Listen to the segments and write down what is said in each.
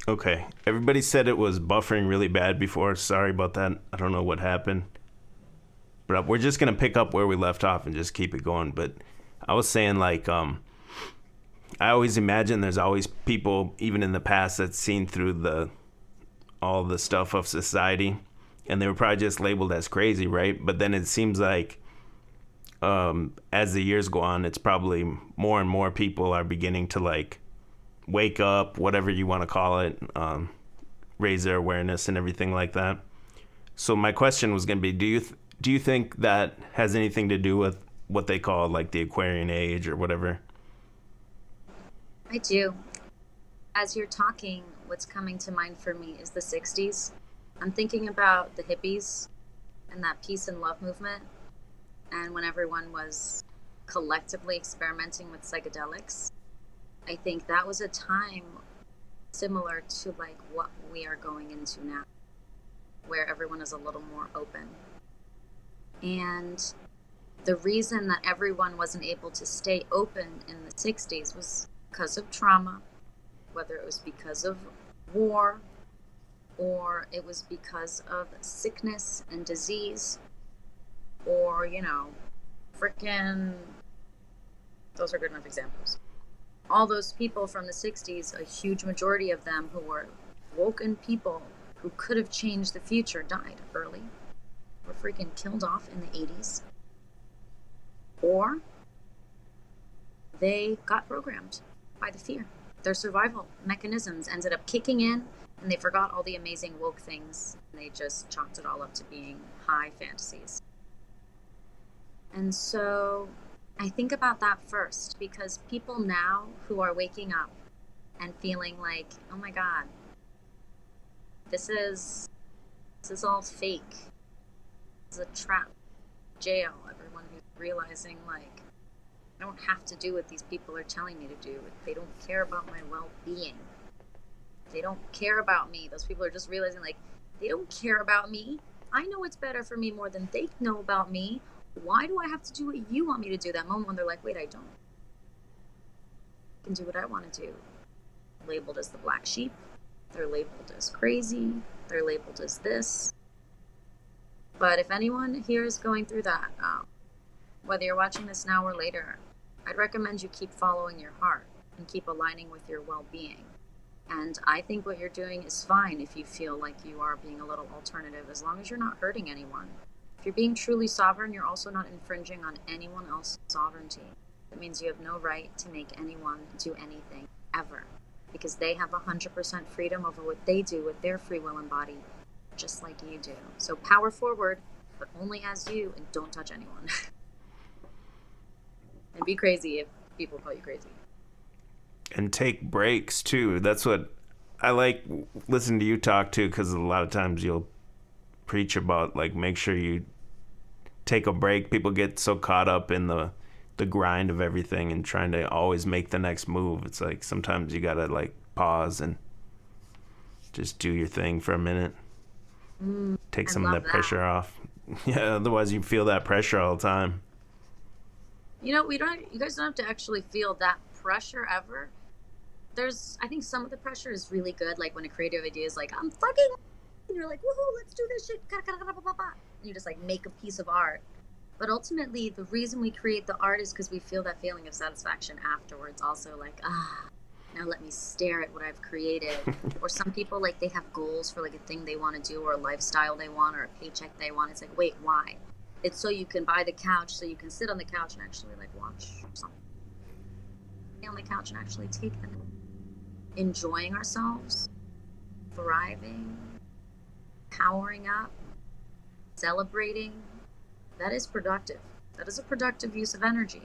Okay. Everybody said it was buffering really bad before. Sorry about that. I don't know what happened. But we're just going to pick up where we left off and just keep it going. But I was saying, like, I always imagine there's always people, even in the past, that's seen through all the stuff of society. And they were probably just labeled as crazy, right? But then it seems like as the years go on, it's probably more and more people are beginning to, like, wake up, whatever you want to call it, raise their awareness and everything like that. So my question was going to be, do you think that has anything to do with what they call like the Aquarian age or whatever? I do. As you're talking, what's coming to mind for me is the 60s. I'm thinking about the hippies and that peace and love movement, and when everyone was collectively experimenting with psychedelics. I think that was a time similar to like what we are going into now, where everyone is a little more open. And the reason that everyone wasn't able to stay open in the 60s was because of trauma, whether it was because of war or it was because of sickness and disease or, frickin', those are good enough examples. All those people from the 60s, a huge majority of them who were woken people who could have changed the future died early, were freaking killed off in the 80s, or they got programmed by the fear. Their survival mechanisms ended up kicking in, and they forgot all the amazing woke things, and they just chalked it all up to being high fantasies. And so I think about that first, because people now who are waking up and feeling like, oh my God, this is all fake. This is a trap, jail. Everyone who's realizing like, I don't have to do what these people are telling me to do. They don't care about my well-being. They don't care about me. Those people are just realizing like, they don't care about me. I know what's better for me more than they know about me. Why do I have to do what you want me to do? That moment when they're like, wait, I don't. I can do what I want to do. Labeled as the black sheep. They're labeled as crazy. They're labeled as this. But if anyone here is going through that, whether you're watching this now or later, I'd recommend you keep following your heart and keep aligning with your well-being. And I think what you're doing is fine if you feel like you are being a little alternative, as long as you're not hurting anyone. If you're being truly sovereign, you're also not infringing on anyone else's sovereignty. That means you have no right to make anyone do anything, ever. Because they have 100% freedom over what they do with their free will and body, just like you do. So power forward, but only as you, and don't touch anyone. And be crazy if people call you crazy. And take breaks too. That's what I like listening to you talk too, because a lot of times you'll preach about like make sure you take a break. People get so caught up in the grind of everything and trying to always make the next move. It's like sometimes you gotta like pause and just do your thing for a minute. Take I some of love that pressure off. Yeah, otherwise you feel that pressure all the time. You guys don't have to actually feel that pressure ever. I think some of the pressure is really good. Like when a creative idea is like, I'm fucking, and you're like, woohoo, let's do this shit. And you just like make a piece of art. But ultimately, the reason we create the art is because we feel that feeling of satisfaction afterwards. Also like, now let me stare at what I've created. Or some people, like, they have goals for like a thing they want to do or a lifestyle they want or a paycheck they want. It's like, wait, why? It's so you can buy the couch, so you can sit on the couch and actually like watch something on the couch and actually take them, enjoying ourselves, thriving, powering up, celebrating. That is productive. That is a productive use of energy.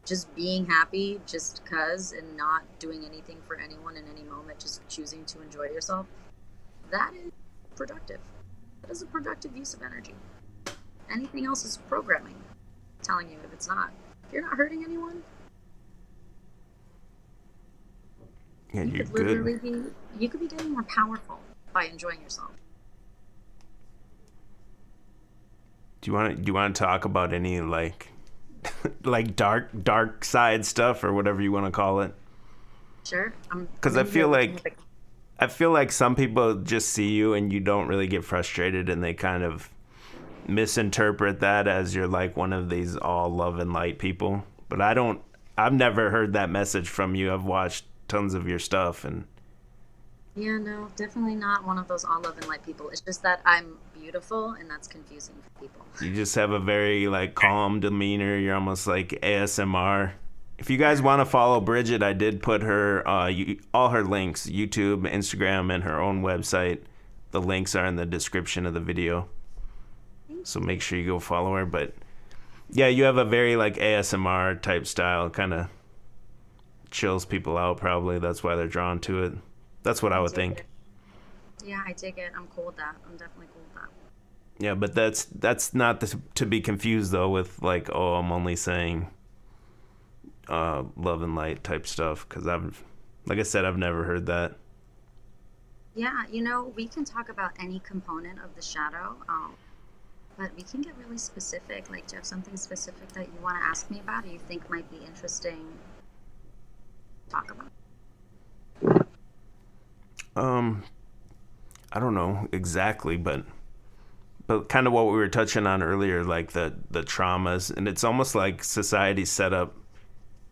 Just being happy just cause and not doing anything for anyone in any moment, just choosing to enjoy yourself. That is productive. That is a productive use of energy. Anything else is programming, telling you if it's not. If you're not hurting anyone, Yeah, you you're could literally good. you could be getting more powerful by enjoying yourself. Do you want to talk about any like like dark side stuff or whatever you want to call it? Sure, I'm Because I in here feel looking like at the I feel like some people just see you and you don't really get frustrated, and they kind of misinterpret that as you're like one of these all love and light people. But I've never heard that message from you. I've watched tons of your stuff, and Yeah, no, definitely not one of those all love and light people. It's just that I'm beautiful, and that's confusing for people. you just have a very like calm demeanor. You're almost like ASMR. If you guys want to follow Brigette, I did put her all her links, YouTube, Instagram, and her own website. The links are in the description of the video, so make sure you go follow her. But yeah, you have a very like ASMR type style, kind of chills people out. Probably that's why they're drawn to it. That's what I would think. Yeah, I dig it. I'm cool with that. I'm definitely cool with that. Yeah, but that's not to be confused though with like, oh, I'm only saying love and light type stuff, because like I said, I've never heard that. Yeah, we can talk about any component of the shadow, but we can get really specific. Like, do you have something specific that you want to ask me about, or you think might be interesting to talk about? I don't know exactly, but kind of what we were touching on earlier, like the traumas, and it's almost like society's set up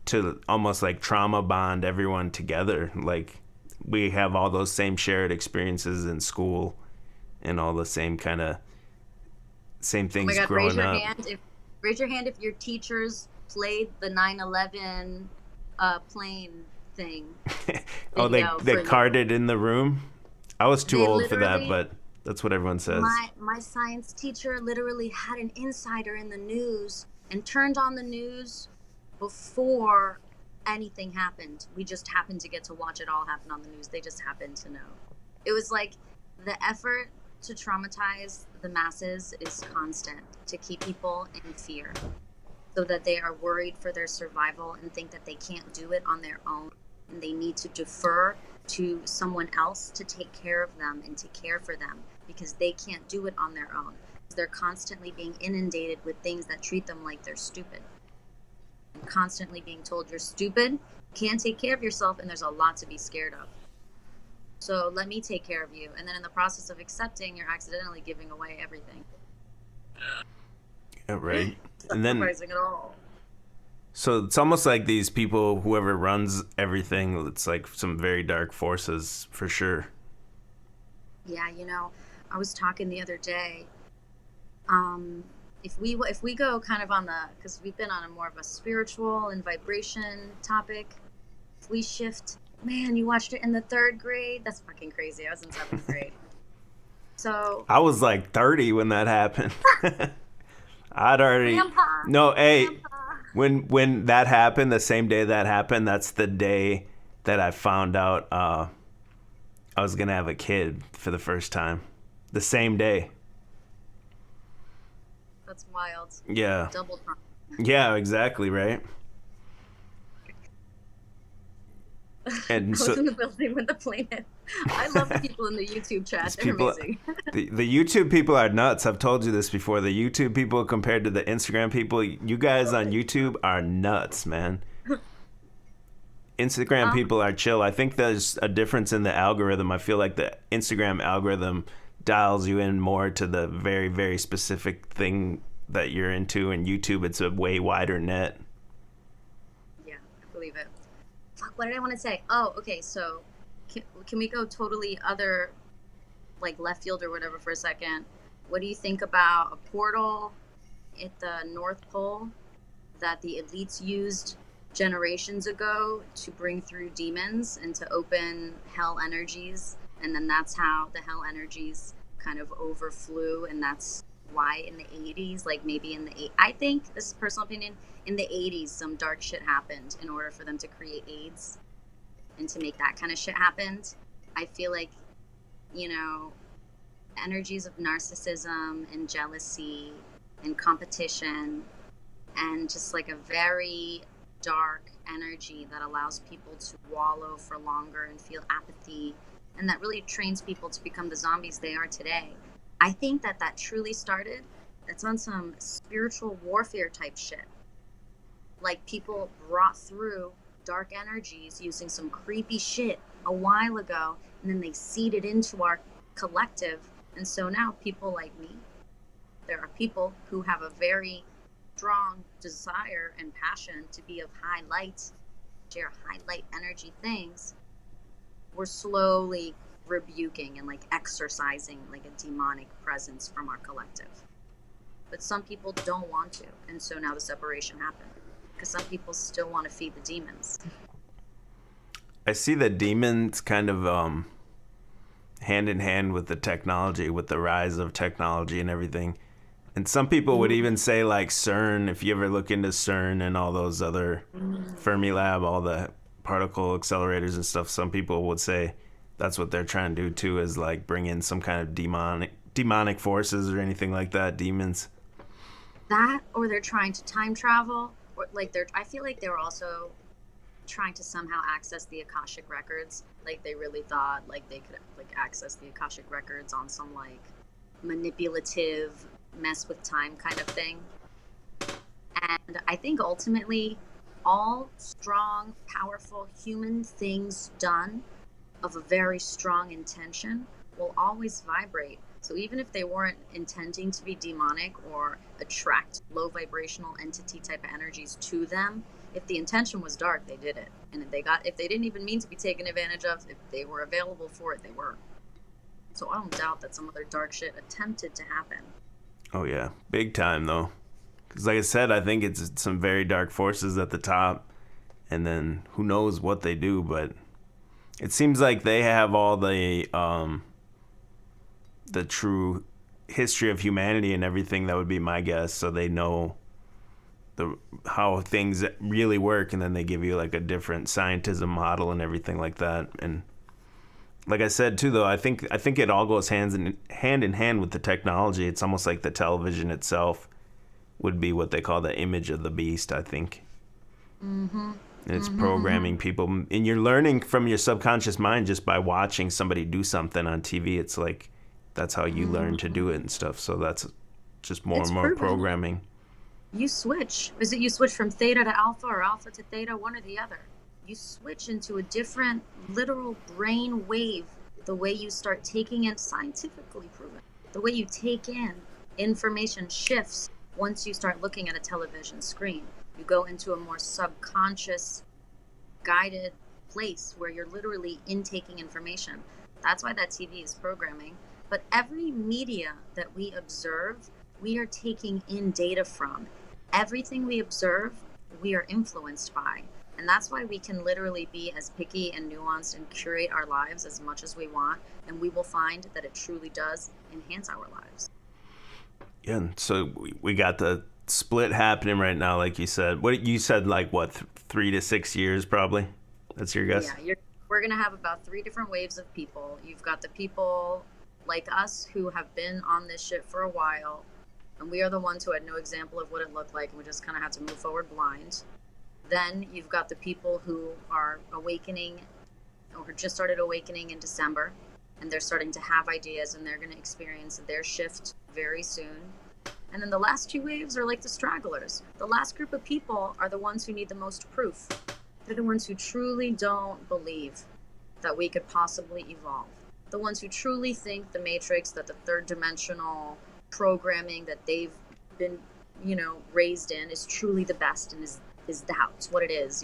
to almost like trauma bond everyone together. Like we have all those same shared experiences in school and all the same kind of same things Oh my God, growing up. Raise your hand if your teachers played the 9/11 plane thing. Oh, they carded in the room. I was too old for that, literally- but that's what everyone says. My science teacher literally had an insider in the news and turned on the news before anything happened. We just happened to get to watch it all happen on the news. They just happened to know. It was like the effort to traumatize the masses is constant, to keep people in fear so that they are worried for their survival and think that they can't do it on their own, and they need to defer to someone else to take care of them and to care for them because they can't do it on their own. They're constantly being inundated with things that treat them like they're stupid. And constantly being told you're stupid, can't take care of yourself, and there's a lot to be scared of. So let me take care of you. And then in the process of accepting, you're accidentally giving away everything. Yeah, right. And then Sacrificing it all. so it's almost like these people, whoever runs everything, it's like some very dark forces for sure. Yeah, I was talking the other day. If we go kind of on because we've been on a more of a spiritual and vibration topic. If we shift, man, you watched it in the 3rd grade. That's fucking crazy. I was in 7th grade. So I was like 30 when that happened. I'd already Grandpa, no. Hey, Grandpa. when that happened, the same day that happened, that's the day that I found out I was gonna have a kid for the first time. The same day. That's wild. Yeah. Double trauma. Yeah, exactly, right? I And was so in the building when the plane hit. I love the people in the YouTube chat. these They're people, amazing. the YouTube people are nuts. I've told you this before. The YouTube people compared to the Instagram people, you guys on YouTube are nuts, man. Instagram people are chill. I think there's a difference in the algorithm. I feel like the Instagram algorithm dials you in more to the very, very specific thing that you're into, and YouTube, it's a way wider net. Yeah, I believe it. Fuck, what did I want to say? Oh, okay, so can we go totally other, like left field or whatever for a second? What do you think about a portal at the North Pole that the elites used generations ago to bring through demons and to open hell energies? And then that's how the hell energies kind of overflew, and that's why in the 80s, like maybe in the I think, this is personal opinion, in the 80s some dark shit happened in order for them to create AIDS and to make that kind of shit happen. I feel like, energies of narcissism and jealousy and competition and just like a very dark energy that allows people to wallow for longer and feel apathy, and that really trains people to become the zombies they are today. I think that truly started, it's on some spiritual warfare type shit. Like people brought through dark energies using some creepy shit a while ago, and then they seeded into our collective. And so now people like me, there are people who have a very strong desire and passion to be of high light, share high light energy things. We're slowly rebuking and like exorcising like a demonic presence from our collective. But some people don't want to, and so now the separation happened because some people still want to feed the demons. I see the demons kind of hand in hand with the technology, with the rise of technology and everything. And some people would even say like CERN, if you ever look into CERN and all those other Fermilab, all the particle accelerators and stuff, some people would say that's what they're trying to do too, is like bring in some kind of demonic forces or anything like that, demons. That, or they're trying to time travel, or like I feel like they were also trying to somehow access the Akashic records. Like they really thought like they could like access the Akashic records on some like manipulative mess with time kind of thing. And I think ultimately all strong, powerful human things done of a very strong intention will always vibrate. So even if they weren't intending to be demonic or attract low vibrational entity type of energies to them, if the intention was dark, they did it. And if they didn't even mean to be taken advantage of, if they were available for it, they were. So I don't doubt that some other dark shit attempted to happen. Oh yeah, big time though. Because like I said, I think it's some very dark forces at the top, and then who knows what they do, but it seems like they have all the true history of humanity and everything. That would be my guess. So they know how things really work, and then they give you like a different scientism model and everything like that. And like I said too, though, I think it all goes hand in hand with the technology. It's almost like the television itself would be what they call the image of the beast, I think. Mm-hmm. And it's programming people, and you're learning from your subconscious mind just by watching somebody do something on TV. It's like that's how you learn to do it and stuff. So that's just more and more programming. You switch. Is it you switch from theta to alpha or alpha to theta, one or the other? You switch into a different literal brain wave the way you start taking in, scientifically proven, the way you take in information shifts once you start looking at a television screen. You go into a more subconscious guided place where you're literally intaking information. That's why that TV is programming. But every media that we observe, we are taking in data from. Everything we observe, we are influenced by. And that's why we can literally be as picky and nuanced and curate our lives as much as we want. And we will find that it truly does enhance our lives. Yeah, so we got the split happening right now, like you said. What you said, like what, 3 to 6 years probably? That's your guess? Yeah, we're going to have about 3 different waves of people. You've got the people like us who have been on this shit for a while, and we are the ones who had no example of what it looked like, and we just kind of had to move forward blind. Then you've got the people who are awakening or just started awakening in December, and they're starting to have ideas, and they're going to experience their shift very soon. And then the last 2 waves are like the stragglers. The last group of people are the ones who need the most proof. They're the ones who truly don't believe that we could possibly evolve. The ones who truly think the Matrix, that the third dimensional programming that they've been, raised in is truly the best and is that's what it is,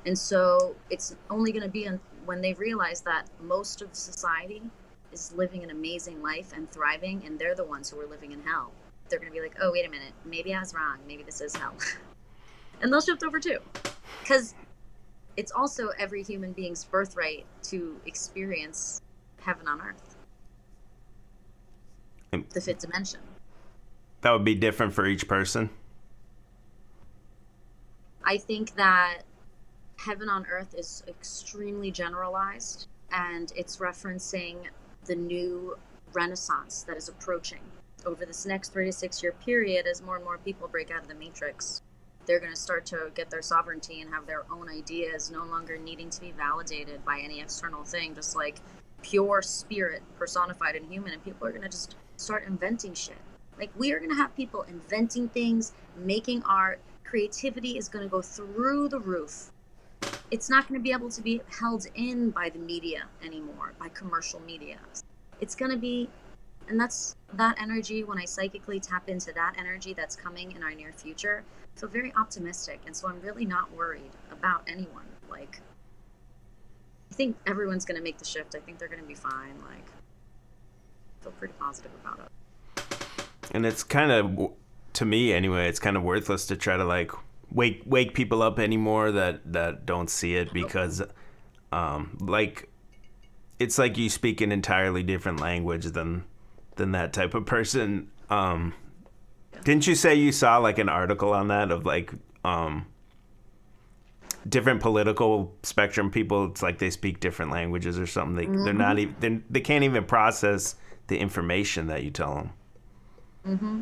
And so it's only going to be when they realize that most of society is living an amazing life and thriving, and they're the ones who are living in hell. They're going to be like, oh, wait a minute, maybe I was wrong. Maybe this is hell. And they'll shift over too. Because it's also every human being's birthright to experience heaven on earth. The 5th dimension. That would be different for each person? I think that heaven on earth is extremely generalized, and it's referencing the new renaissance that is approaching over this next 3 to 6 year period. As more and more people break out of the Matrix, they're going to start to get their sovereignty and have their own ideas, no longer needing to be validated by any external thing, just like pure spirit personified in human. And people are going to just start inventing shit. Like, we are going to have people inventing things, making art. Creativity is going to go through the roof. It's not going to be able to be held in by the media anymore, by commercial media. It's going to be, and that's that energy. When I psychically tap into that energy that's coming in our near future, I feel very optimistic. And so I'm really not worried about anyone. Like, I think everyone's going to make the shift. I think they're going to be fine. Like, I feel pretty positive about it. And it's kind of, to me anyway, it's kind of worthless to try to like wake people up anymore that don't see it, because like it's like you speak an entirely different language than that type of person. Didn't you say you saw like an article on that of like different political spectrum people? It's like they speak different languages or something. They're not even, they can't even process the information that you tell them. Mm-hmm.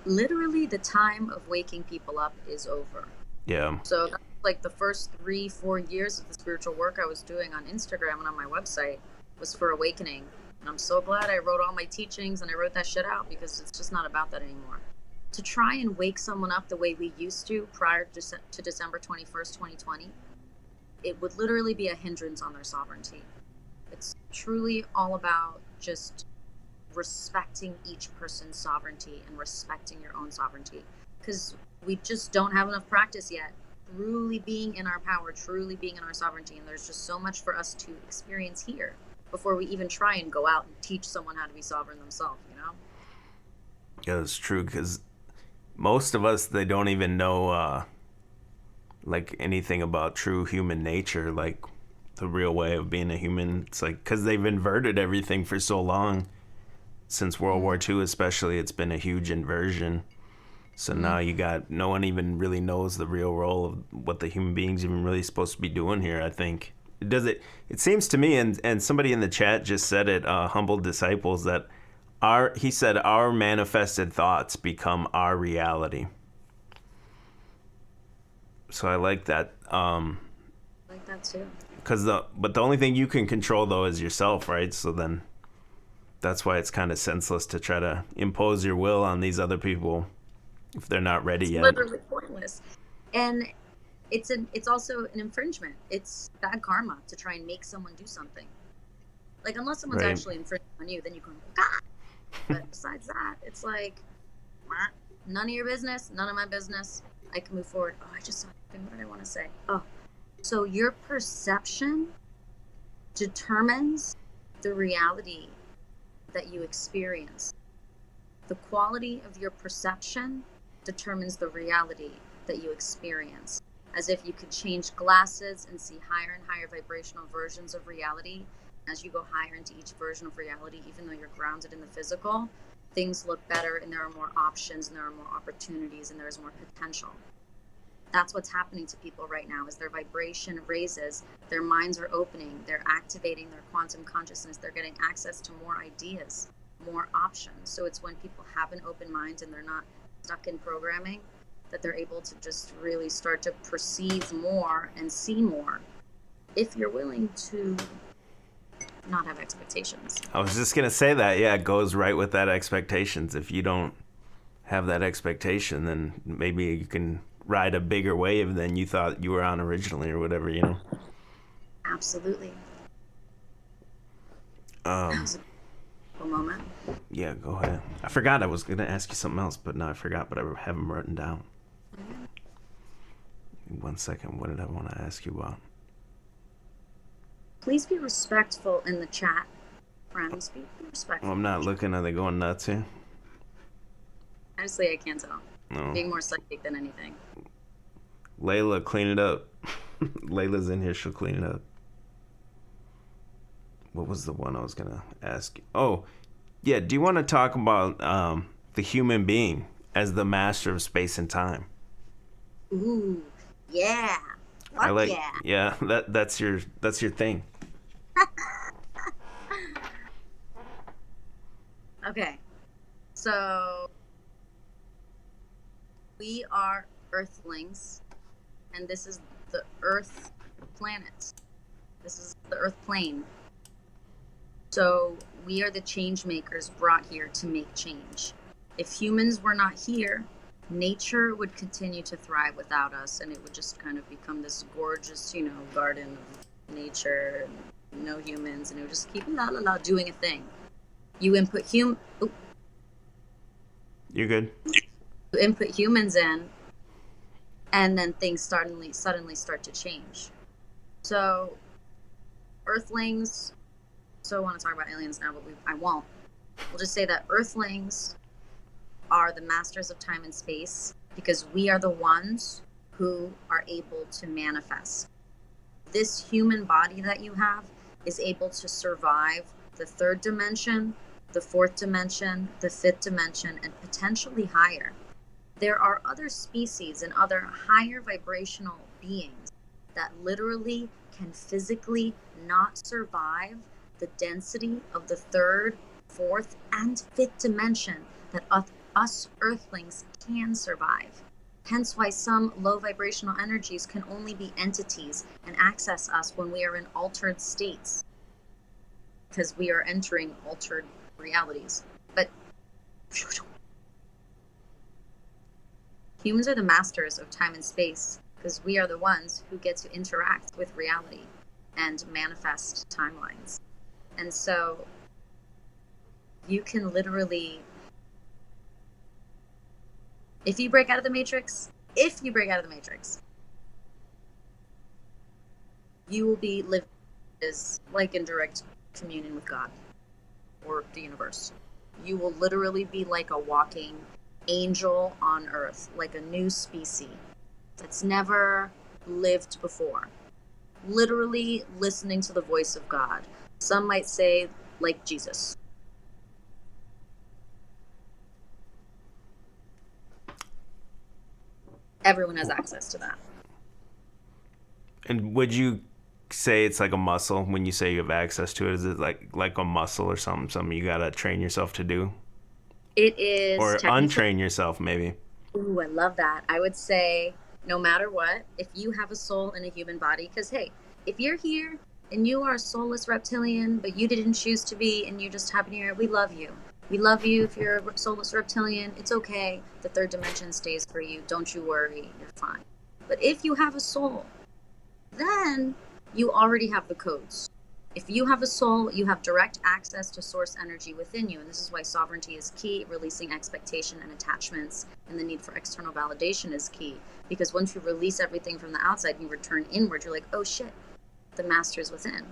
Literally, the time of waking people up is over. Yeah. So that's like the first 3-4 years of the spiritual work I was doing on Instagram and on my website was for awakening. And I'm so glad I wrote all my teachings and I wrote that shit out, because it's just not about that anymore. To try and wake someone up the way we used to prior to December 21st, 2020, it would literally be a hindrance on their sovereignty. It's truly all about just respecting each person's sovereignty and respecting your own sovereignty, because we just don't have enough practice yet truly being in our power, truly being in our sovereignty, and there's just so much for us to experience here before we even try and go out and teach someone how to be sovereign themselves, you know? Yeah, that's true, because most of us, they don't even know like anything about true human nature, like the real way of being a human. It's like because they've inverted everything for so long. Since World War II especially, it's been a huge inversion. So now you got, no one even really knows the real role of what the human being's even really supposed to be doing here, I think. It seems to me, and somebody in the chat just said it, Humble Disciples, that he said our manifested thoughts become our reality. So I like that. I like that too. But the only thing you can control though is yourself, right? So then that's why it's kind of senseless to try to impose your will on these other people if they're not ready yet. It's literally pointless. And it's also an infringement. It's bad karma to try and make someone do something. Like, unless someone's Right. actually infringing on you, then you can go, God. But besides that, it's like, none of your business, none of my business. I can move forward. Oh, I just saw something. What did I want to say? Oh, so your perception determines the reality that you experience. The quality of your perception determines the reality that you experience. As if you could change glasses and see higher and higher vibrational versions of reality. As you go higher into each version of reality, even though you're grounded in the physical, things look better and there are more options and there are more opportunities and there is more potential. That's what's happening to people right now. As their vibration raises, their minds are opening, they're activating their quantum consciousness, they're getting access to more ideas, more options. So it's when people have an open mind and they're not stuck in programming, that they're able to just really start to perceive more and see more, if you're willing to not have expectations. I was just going to say that. Yeah, it goes right with that expectations. If you don't have that expectation, then maybe you can ride a bigger wave than you thought you were on originally or whatever, you know? Absolutely. That was a cool moment. Yeah, go ahead. I forgot I was going to ask you something else, but now I forgot, but I have them written down. 1 second. What did I want to ask you about? Please be respectful in the chat, friends. Be respectful. I'm not looking. Are they going nuts here? Honestly, I can't tell. No. Being more psychic than anything. Layla, clean it up. Layla's in here. She'll clean it up. What was the one I was going to ask you? Oh, yeah. Do you want to talk about the human being as the master of space and time? Ooh, yeah. Fuck I like. yeah. Yeah, that's your thing. Okay. So we are Earthlings, and this is the Earth planet. This is the Earth plane. So we are the change makers brought here to make change. If humans were not here, nature would continue to thrive without us, and it would just kind of become this gorgeous, garden of nature, and no humans, and it would just keep doing a thing. You input You're good. you input humans in, and then things suddenly start to change. So Earthlings, so I want to talk about aliens now, but I won't. We'll just say that Earthlings are the masters of time and space because we are the ones who are able to manifest. This human body that you have is able to survive the third dimension, the fourth dimension, the fifth dimension, and potentially higher. There are other species and other higher vibrational beings that literally can physically not survive the density of the third, fourth, and fifth dimension that us Earthlings can survive. Hence why some low vibrational energies can only be entities and access us when we are in altered states, because we are entering altered realities. But humans are the masters of time and space because we are the ones who get to interact with reality and manifest timelines. And so you can literally, if you break out of the matrix, you will be living as like in direct communion with God or the universe. You will literally be like a walking angel on earth, like a new species that's never lived before. Literally listening to the voice of God. Some might say like Jesus. Everyone has access to that. And would you say it's like a muscle when you say you have access to it? Is it like a muscle or something you gotta train yourself to do? It is. Or untrain yourself, maybe. Ooh, I love that. I would say no matter what, if you have a soul in a human body, because hey, if you're here and you are a soulless reptilian, but you didn't choose to be and you just happen here, we love you. We love you if you're a soulless reptilian. It's okay. The third dimension stays for you. Don't you worry. You're fine. But if you have a soul, then you already have the codes. If you have a soul, you have direct access to source energy within you. And this is why sovereignty is key. Releasing expectation and attachments and the need for external validation is key. Because once you release everything from the outside and you return inward, you're like, oh shit, the master's within.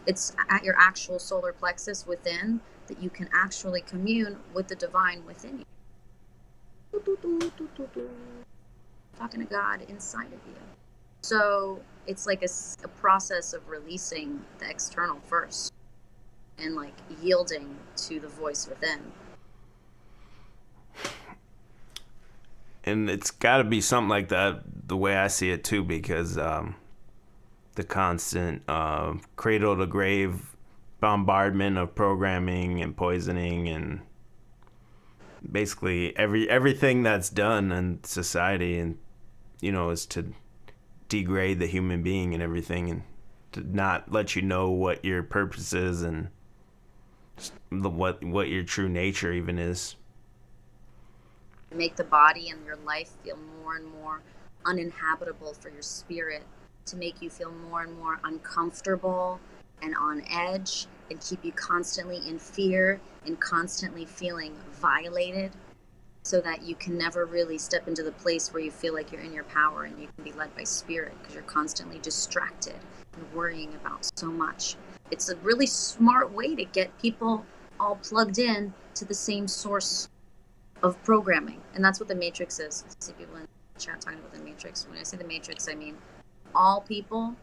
It's at your actual solar plexus within that you can actually commune with the divine within you. Talking to God inside of you. So it's like a process of releasing the external first and like yielding to the voice within. And it's got to be something like that, the way I see it too, because the constant cradle to grave bombardment of programming and poisoning and basically everything that's done in society, and is to degrade the human being and everything, and to not let you know what your purpose is and what your true nature even is. Make the body and your life feel more and more uninhabitable for your spirit, to make you feel more and more uncomfortable and on edge, and keep you constantly in fear and constantly feeling violated, so that you can never really step into the place where you feel like you're in your power and you can be led by spirit, because you're constantly distracted and worrying about so much. It's a really smart way to get people all plugged in to the same source of programming. And that's what the Matrix is. I see people in the chat talking about the Matrix. When I say the Matrix, I mean all people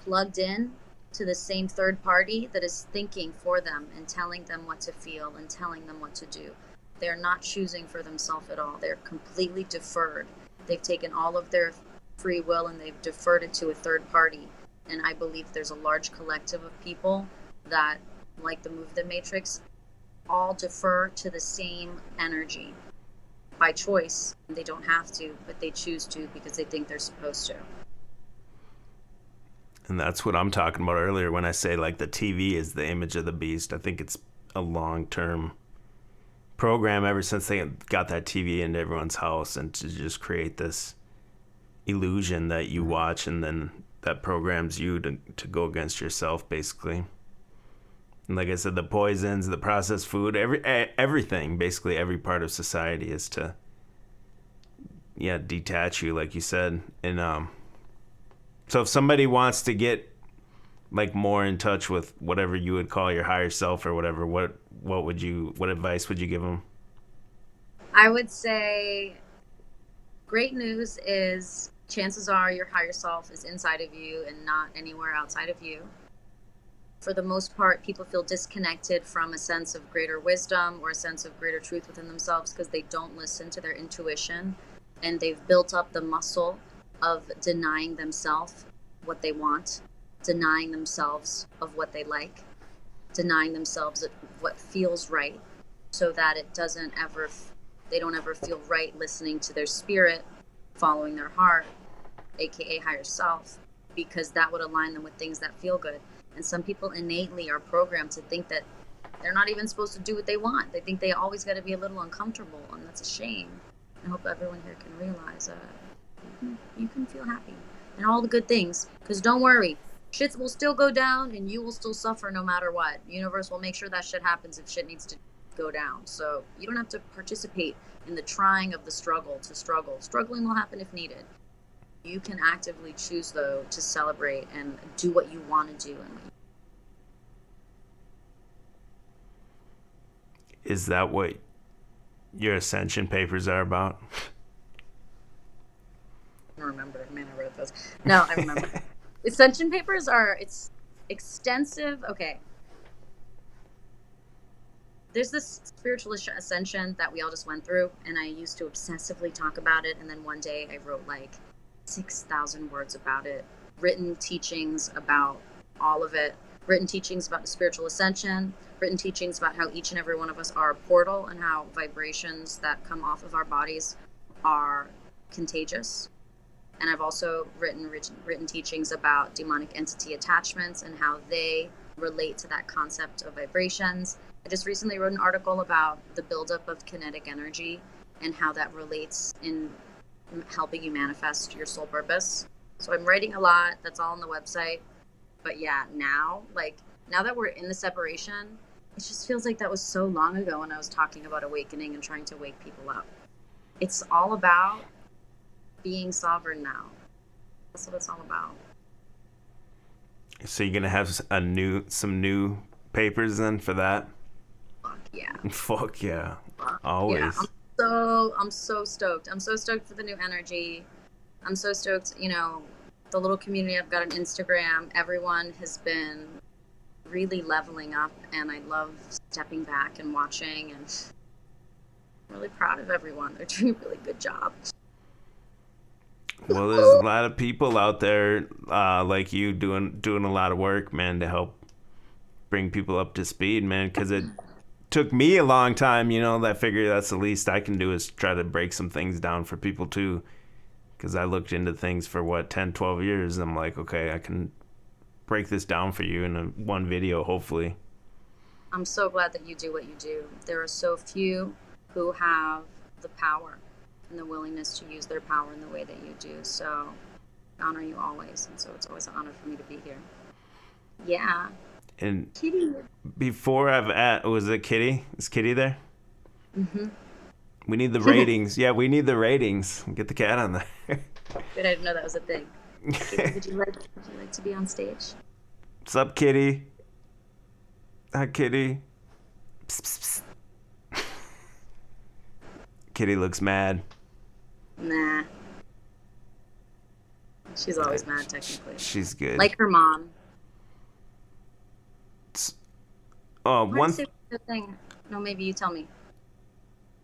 plugged in to the same third party that is thinking for them and telling them what to feel and telling them what to do. They're not choosing for themselves at all. They're completely deferred. They've taken all of their free will and they've deferred it to a third party. And I believe there's a large collective of people that, like the movie The Matrix, all defer to the same energy by choice. They don't have to, but they choose to because they think they're supposed to. And that's what I'm talking about earlier when I say like the TV is the image of the beast. I think it's a long-term program ever since they got that TV into everyone's house, and to just create this illusion that you watch, and then that programs you to go against yourself, basically. And like I said, the poisons, the processed food, everything, basically every part of society is to, detach you, like you said. And so if somebody wants to get like more in touch with whatever you would call your higher self or whatever, what advice would you give them? I would say great news is chances are your higher self is inside of you and not anywhere outside of you. For the most part, people feel disconnected from a sense of greater wisdom or a sense of greater truth within themselves because they don't listen to their intuition, and they've built up the muscle of denying themselves what they want, denying themselves of what they like, denying themselves of what feels right, so that they don't ever feel right listening to their spirit, following their heart, aka higher self, because that would align them with things that feel good. And some people innately are programmed to think that they're not even supposed to do what they want. They think they always got to be a little uncomfortable, and that's a shame. I hope everyone here can realize you can feel happy and all the good things, because don't worry, shit will still go down and you will still suffer no matter what. The universe will make sure that shit happens if shit needs to go down. So you don't have to participate in the trying of the struggle to struggle. Struggling will happen if needed. You can actively choose, though, to celebrate and do what you want to do. Is that what your Ascension Papers are about? I don't remember. Man, I wrote those. No, I remember. Ascension Papers it's extensive. Okay. There's this spiritual ascension that we all just went through, and I used to obsessively talk about it, and then one day I wrote like 6,000 words about it, written teachings about all of it, written teachings about the spiritual ascension, written teachings about how each and every one of us are a portal and how vibrations that come off of our bodies are contagious. And I've also written teachings about demonic entity attachments and how they relate to that concept of vibrations. I just recently wrote an article about the buildup of kinetic energy and how that relates in helping you manifest your soul purpose. So I'm writing a lot. That's all on the website. But yeah, now that we're in the separation, it just feels like that was so long ago when I was talking about awakening and trying to wake people up. It's all about being sovereign now. That's what it's all about. So you're gonna have some new papers then for that? Fuck yeah. Fuck yeah. Always. Yeah. I'm so stoked. I'm so stoked for the new energy. I'm so stoked, the little community I've got on Instagram, everyone has been really leveling up, and I love stepping back and watching, and I'm really proud of everyone. They're doing a really good job. Well, there's a lot of people out there like you doing a lot of work, man, to help bring people up to speed, man, because it took me a long time, I figure that's the least I can do is try to break some things down for people too, because I looked into things for 10, 12 years, and I'm like, okay, I can break this down for you in one video, hopefully. I'm so glad that you do what you do. There are so few who have the power and the willingness to use their power in the way that you do. So I honor you always, and so it's always an honor for me to be here. Yeah. And Kitty. Before was it Kitty? Is Kitty there? Mm-hmm. We need the ratings. Yeah, we need the ratings. Get the cat on there. Good, I didn't know that was a thing. Kitty, would you like to be on stage? What's up, Kitty? Hi, Kitty. Psst, psst, psst. Kitty looks mad. Nah. She's always mad, technically. She's good. Like her mom. One thing. No, maybe you tell me.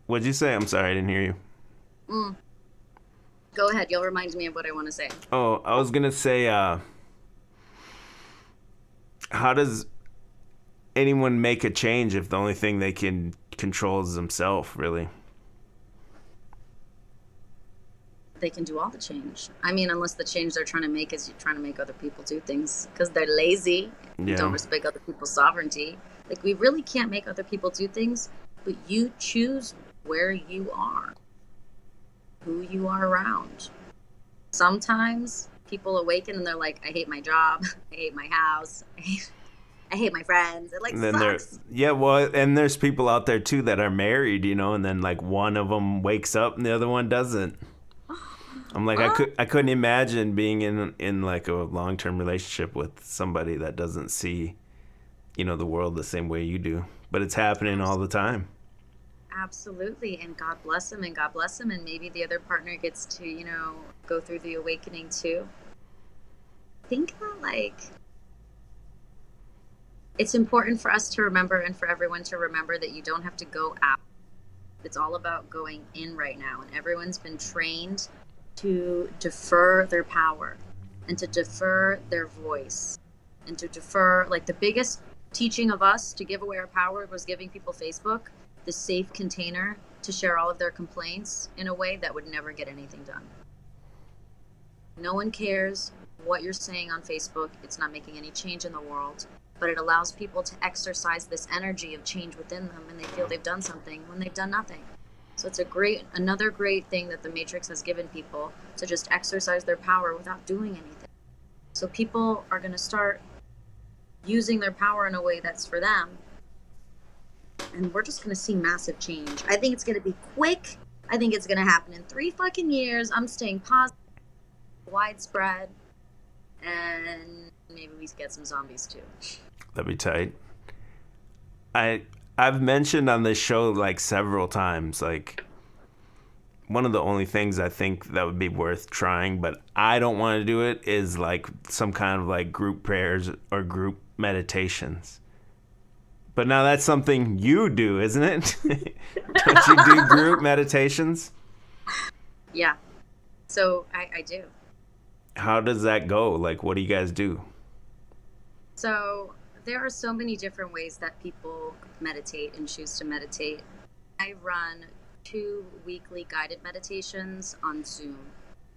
What'd you say? I'm sorry, I didn't hear you. Go ahead. You'll remind me of what I want to say. Oh, I was gonna say, how does anyone make a change if the only thing they can control is themselves, really? They can do all the change. I mean, unless the change they're trying to make is trying to make other people do things because they're lazy and don't respect other people's sovereignty. Like, we really can't make other people do things but you choose where you are, who you are around. Sometimes people awaken and they're like, I hate my job, I hate my house, I hate my friends. It like And then sucks. and there's people out there too that are married, and then like one of them wakes up and the other one doesn't. I'm like, I couldn't imagine being in like a long-term relationship with somebody that doesn't see, the world the same way you do. But it's happening all the time. Absolutely. And God bless them, and God bless them. And maybe the other partner gets to, go through the awakening too. I think that like, it's important for us to remember, and for everyone to remember, that you don't have to go out. It's all about going in right now. And everyone's been trained to defer their power and to defer their voice and to defer, like, the biggest teaching of us to give away our power was giving people Facebook, the safe container to share all of their complaints in a way that would never get anything done. No one cares what you're saying on Facebook. It's not making any change in the world, but it allows people to exercise this energy of change within them, and they feel they've done something when they've done nothing. So it's another great thing that the Matrix has given people, to just exercise their power without doing anything. So people are going to start using their power in a way that's for them. And we're just going to see massive change. I think it's going to be quick. I think it's going to happen in 3 fucking years. I'm staying positive, widespread, and maybe we get some zombies too. That'd be tight. I've mentioned on this show like several times, like, one of the only things I think that would be worth trying, but I don't want to do it, is like some kind of like group prayers or group meditations. But now that's something you do, isn't it? Don't you do group meditations? Yeah. So I do. How does that go? Like, what do you guys do? So there are so many different ways that people meditate and choose to meditate. I run 2 weekly guided meditations on Zoom.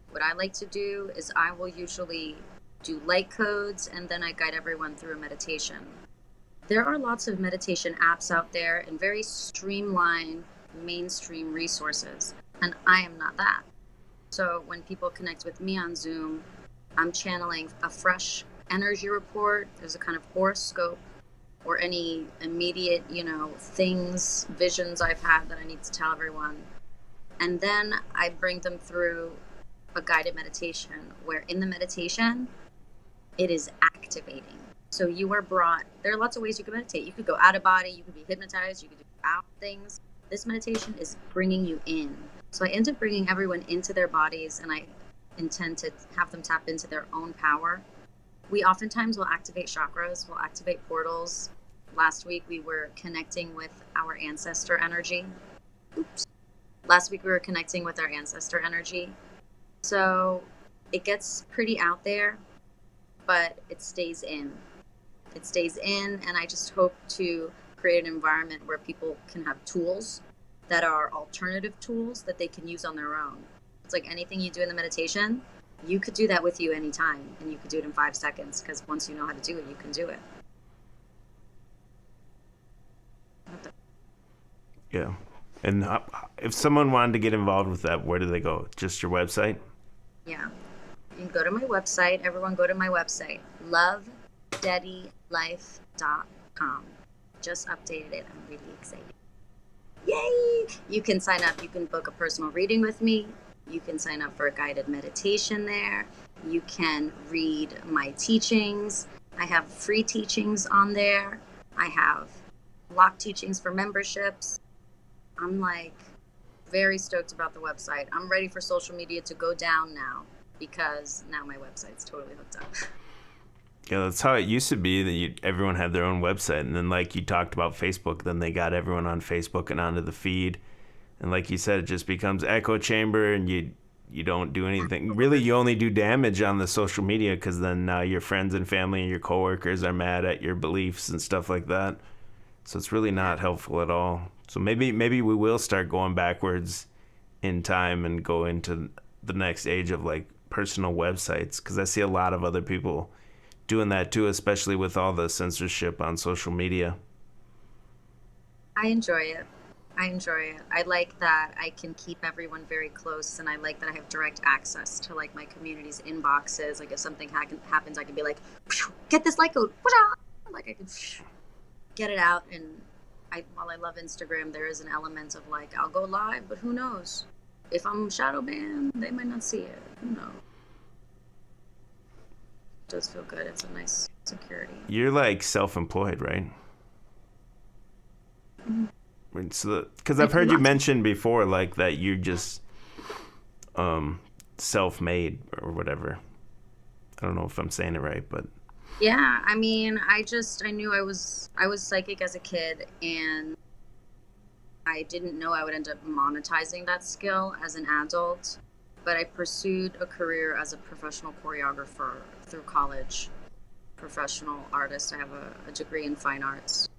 What I like to do is I will usually do light codes, and then I guide everyone through a meditation. There are lots of meditation apps out there and very streamlined mainstream resources, and I am not that. So when people connect with me on Zoom, I'm channeling a fresh energy report. There's a kind of horoscope or any immediate, things, visions I've had that I need to tell everyone. And then I bring them through a guided meditation, where in the meditation, it is activating. So you are brought, there are lots of ways you can meditate. You could go out of body, you could be hypnotized, you could do out things. This meditation is bringing you in. So I end up bringing everyone into their bodies, and I intend to have them tap into their own power. We oftentimes will activate chakras, we'll activate portals. Last week we were connecting with our ancestor energy. Last week we were connecting with our ancestor energy. So it gets pretty out there, but it stays in. It stays in, and I just hope to create an environment where people can have tools that are alternative tools that they can use on their own. It's like anything you do in the meditation, you could do that with you anytime, and you could do it in 5 seconds, because once you know how to do it, you can do it. Yeah. And if someone wanted to get involved with that, where do they go? Just your website? Yeah. You can go to my website. Everyone go to my website, LoveDaddyLifecom. Just updated it. I'm really excited. Yay! You can sign up. You can book a personal reading with me. You can sign up for a guided meditation there. You can read my teachings. I have free teachings on there. I have block teachings for memberships. I'm like very stoked about the website. I'm ready for social media to go down now, because now my website's totally hooked up. Yeah, that's how it used to be, that everyone had their own website. And then, like you talked about Facebook, then they got everyone on Facebook and onto the feed. And like you said, it just becomes echo chamber, and you don't do anything. Really, you only do damage on the social media, because then now your friends and family and your coworkers are mad at your beliefs and stuff like that. So it's really not helpful at all. So maybe we will start going backwards in time and go into the next age of like personal websites, because I see a lot of other people doing that too, especially with all the censorship on social media. I enjoy it. I enjoy it. I like that I can keep everyone very close, and I like that I have direct access to like my community's inboxes. Like if something happens, I can be like, get this like code, like I can get it out. And while I love Instagram, there is an element of like I'll go live, but who knows? If I'm shadow banned, they might not see it. Who knows? It does feel good. It's a nice security. You're like self-employed, right? Mm-hmm. So, because I've heard you mention before, like that you're just self-made or whatever. I don't know if I'm saying it right, but yeah, I mean, I knew I was psychic as a kid, and I didn't know I would end up monetizing that skill as an adult. But I pursued a career as a professional choreographer through college, professional artist. I have a degree in fine arts.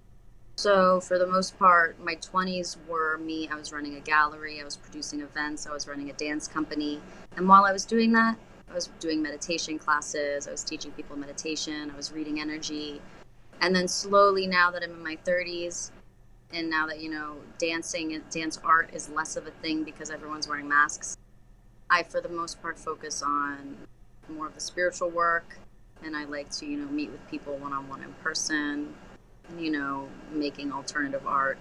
So for the most part, my 20s were me. I was running a gallery. I was producing events. I was running a dance company. And while I was doing that, I was doing meditation classes. I was teaching people meditation. I was reading energy. And then slowly, now that I'm in my 30s, and now that, dancing and dance art is less of a thing because everyone's wearing masks, I, for the most part, focus on more of the spiritual work. And I like to, meet with people one-on-one in person, making alternative art.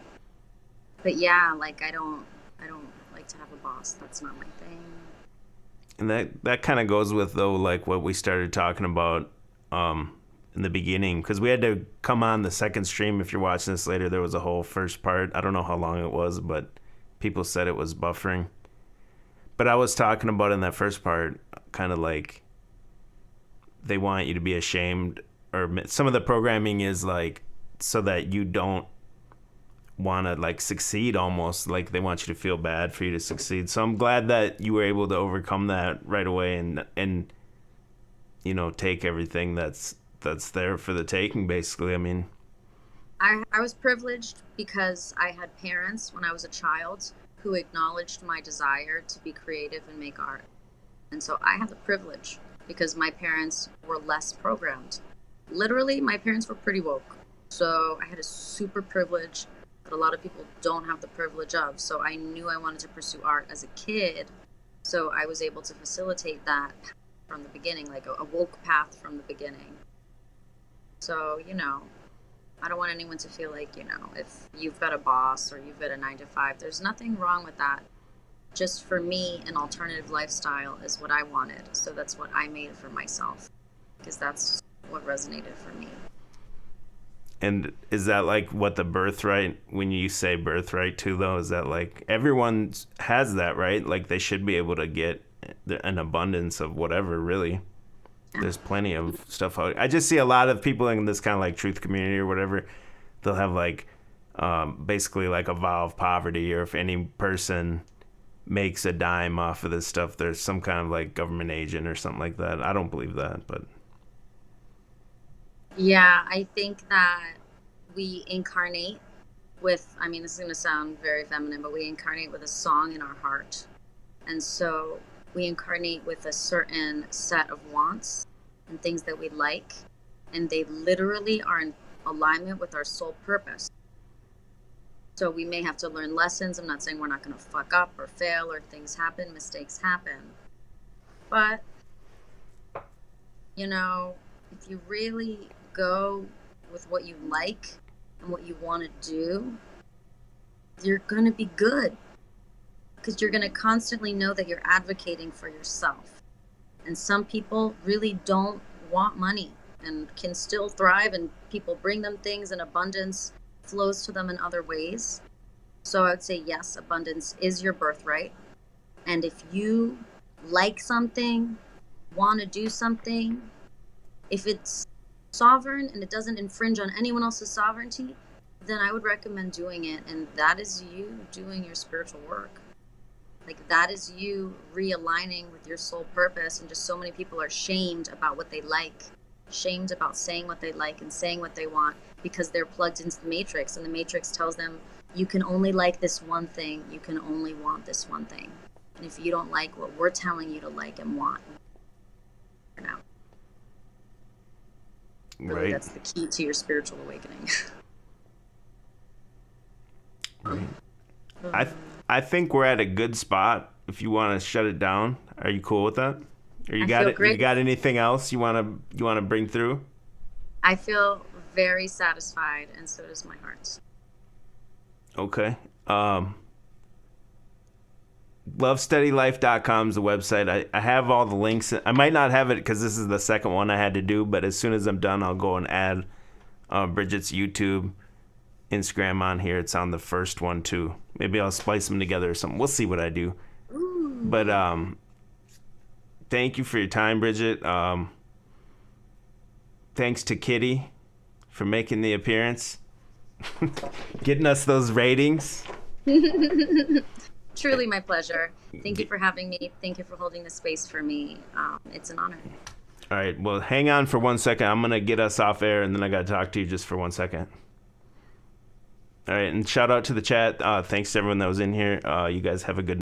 But yeah, like I don't like to have a boss. That's not my thing. And that kind of goes with, though, like what we started talking about in the beginning, because we had to come on the second stream. If you're watching this later, there was a whole first part. I don't know how long it was, but people said it was buffering. But I was talking about in that first part, kind of like they want you to be ashamed, or some of the programming is like so that you don't want to like succeed, almost like they want you to feel bad for you to succeed. So I'm glad that you were able to overcome that right away and take everything that's there for the taking, basically. I mean, I was privileged because I had parents when I was a child who acknowledged my desire to be creative and make art. And so I had the privilege because my parents were less programmed. Literally, my parents were pretty woke. So I had a super privilege that a lot of people don't have the privilege of. So I knew I wanted to pursue art as a kid. So I was able to facilitate that from the beginning, like a woke path from the beginning. So, I don't want anyone to feel like, if you've got a boss or you've got a 9-to-5, there's nothing wrong with that. Just for me, an alternative lifestyle is what I wanted. So that's what I made for myself, because that's what resonated for me. And is that like what the birthright, when you say birthright too, though, is that like everyone has that, right? Like they should be able to get an abundance of whatever, really. There's plenty of stuff out. I just see a lot of people in this kind of like truth community or whatever. They'll have like basically like a vow of poverty, or if any person makes a dime off of this stuff, there's some kind of like government agent or something like that. I don't believe that, but yeah, I think that we incarnate with, this is going to sound very feminine, but we incarnate with a song in our heart. And so we incarnate with a certain set of wants and things that we like, and they literally are in alignment with our soul purpose. So we may have to learn lessons. I'm not saying we're not going to fuck up or fail, or things happen, mistakes happen. But, if you really go with what you like and what you want to do, you're going to be good. Because you're going to constantly know that you're advocating for yourself. And some people really don't want money and can still thrive, and people bring them things, and abundance flows to them in other ways. So I would say, yes, abundance is your birthright. And if you like something, want to do something, if it's sovereign and it doesn't infringe on anyone else's sovereignty, then I would recommend doing it. And that is you doing your spiritual work. Like that is you realigning with your soul purpose. And just so many people are shamed about what they like, shamed about saying what they like and saying what they want, because they're plugged into the matrix, and the matrix tells them you can only like this one thing, you can only want this one thing. And if you don't like what we're telling you to like and want, for now. Really, right. That's the key to your spiritual awakening. Right. I think we're at a good spot. If you want to shut it down, are you cool with that? Or you I got feel it? great. You got anything else you wanna bring through? I feel very satisfied, and so does my heart. Okay. LoveSteadyLife.com is the website. I have all the links. I might not have it because this is the second one I had to do, but as soon as I'm done, I'll go and add Brigitte's YouTube, Instagram on here. It's on the first one too. Maybe I'll splice them together or something. We'll see what I do. Ooh. But thank you for your time, Brigitte. Thanks to Kitty for making the appearance, getting us those ratings. Truly my pleasure. Thank you for having me. Thank you for holding the space for me. It's an honor. All right. Well, hang on for 1 second. I'm going to get us off air, and then I got to talk to you just for 1 second. All right. And shout out to the chat. Thanks to everyone that was in here. You guys have a good